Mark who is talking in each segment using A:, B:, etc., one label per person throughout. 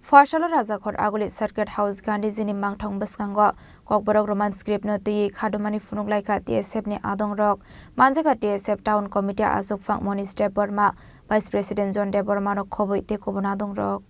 A: Phasalo Rajakhor Aguli Circuit House Gandhi Jini Mangthong Bwskango Kokborok Roman script no tui Khadumuni Phunuklaikha TSF ni Adongrok Manjaka TSF Town Committee Asok Phangmoni Step Burma Vice President John Deborma no khoboi te kobona Adongrok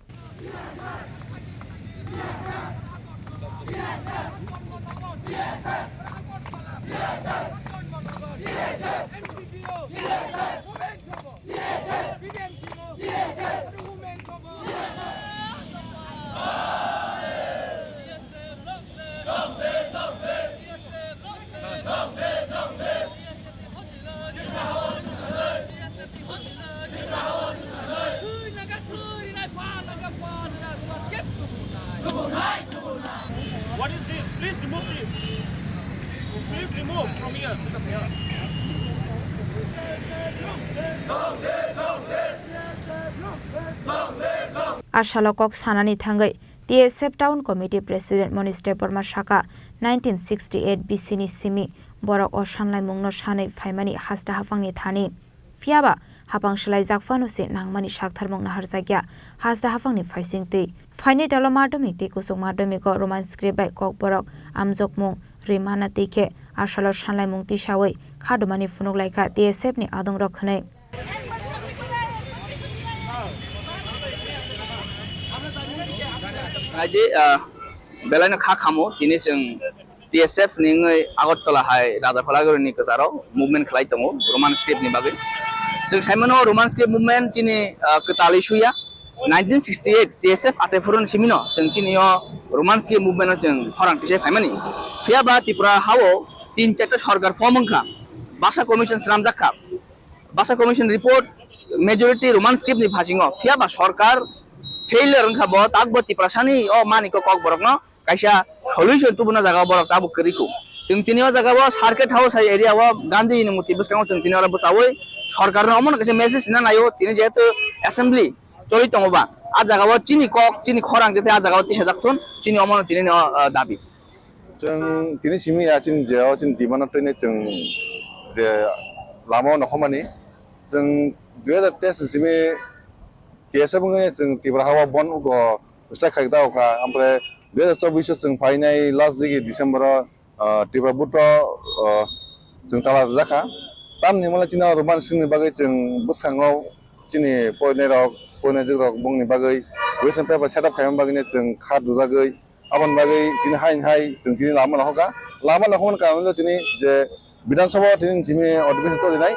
B: What is this? Please remove this. Please remove from here.
A: Ashalokok Sanani Thangai TSF Town Committee President Moniste Burma Shaka 1968 BC Simi Borok o Shanlai Mungno Shanai Faimani Hasta Hafangni Thani Fiaba Hapang Shalai Zakfano se Nangmani Shakthar Mungna Harzagya Hasta Hafangni Faising Te Fine Dalomardomi Te Kusuk Mardomiko Roman script by Kok Borok Amzok Mung Rimana Teke Ashalo Shanlai Mung Tishawai Khadumuni Phunuklaikha TSF ni Adongrok Khane
C: Aje belanya kha khamo tini sing TSF ningai Agartala hai Rajakhor agor ni kasaro movement khlai tongo Roman script ni bagai sing saimano Roman script movement chini ketali suya 1968 TSF ase furon simino sing chini yo Roman script movement sing Khorang TSF haimani Fiaba Tripura hawo 3-4 সরকার ফর্মংখা ভাষা commission শ্রামজাখা ভাষা commission report majority Roman script ni phasingo Fiaba Sarkar failure ngkha bo takbo Tripura sani o maniko kok borok no kaisa solution tubuna jaga borok tabu keriku ting tinio jaga bo circuit house area bo Gandhi University Bwskango chung tinio ra bachawoi sarkar no amon kaisa message na nayo tini jehetu assembly choli tongoba a jaga bo Chini kok Chini Khorang jete a jaga bo tisa jakthon Chini amon tini no dabi
D: जों दिनै सिमि आचिन जेराव जों demand train जों जे लामाव नखमानि जों 2013 सिमि TSF जों Tripura हावा बन उगो Phunuklaikha उखा ओमफ्राय 2024 जों फाइनाय लास्ट दिगे डिसेम्बर Tripura बुट जों ताला जाखा ताम निमला चिना रोमान सिंनि बागै जों Bwskango चिनि पयने जग बंनि बागै क्वेश्चन पेपर सेटअप खायम बागैने जों खा दुजागै Aban bagai tini hai tini lama lahoka lama lahon kanon tini je bidan sabha tini jimi advice to dinai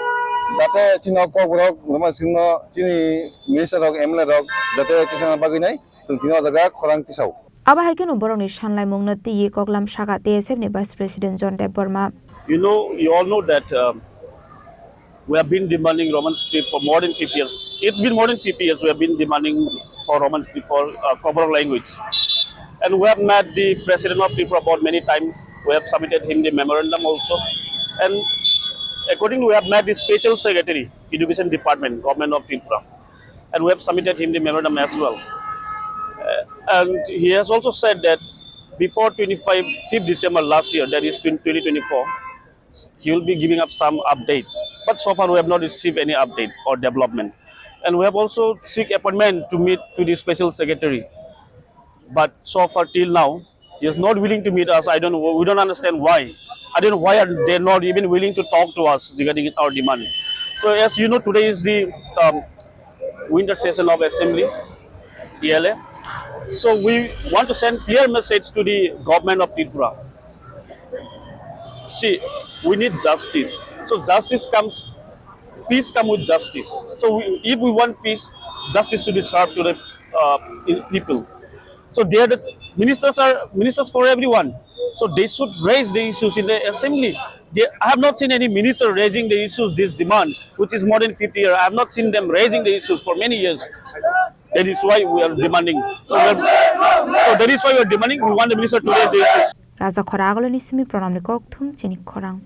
D: jate chino ko borok nama singno chini minister rok MLA rok jate tisana bagai nai tini jaga Khorang tisau
A: Aba haikeno borok ni Shanlai Mungno ti koklam Shaka TSF ni Vice President John Deborma
B: You all know that we have been demanding Roman script for more than 50 years. It's been more than 50 years we have been demanding for Roman script for Khorang language. And we have met the president of Tripura board many times. We have submitted him the memorandum also. And accordingly, we have met the special secretary, education department, government of Tripura. And we have submitted him the memorandum as well. And he has also said that before 5th December last year, that is 2024, he will be giving up some update. But so far, we have not received any update or development. And we have also seek appointment to meet to the special secretary. But so far till now, he is not willing to meet us. I don't know. We don't understand why. I don't know why are they not even willing to talk to us regarding our demand. So as you know, today is the winter session of Assembly, ELA. So we want to send clear message to the government of Tripura. See, we need justice. So justice comes, peace comes with justice. So if we want peace, justice should be served to the people. So they are the ministers for everyone. So they should raise the issues in the assembly. I have not seen any minister raising the issues, this demand, which is more than 50 years. I have not seen them raising the issues for many years. That is why we are demanding. So that is why we are demanding. We want the minister to raise the issues.
A: Rajakhor Aguli ni simi pranamni kok thum Chini Khorang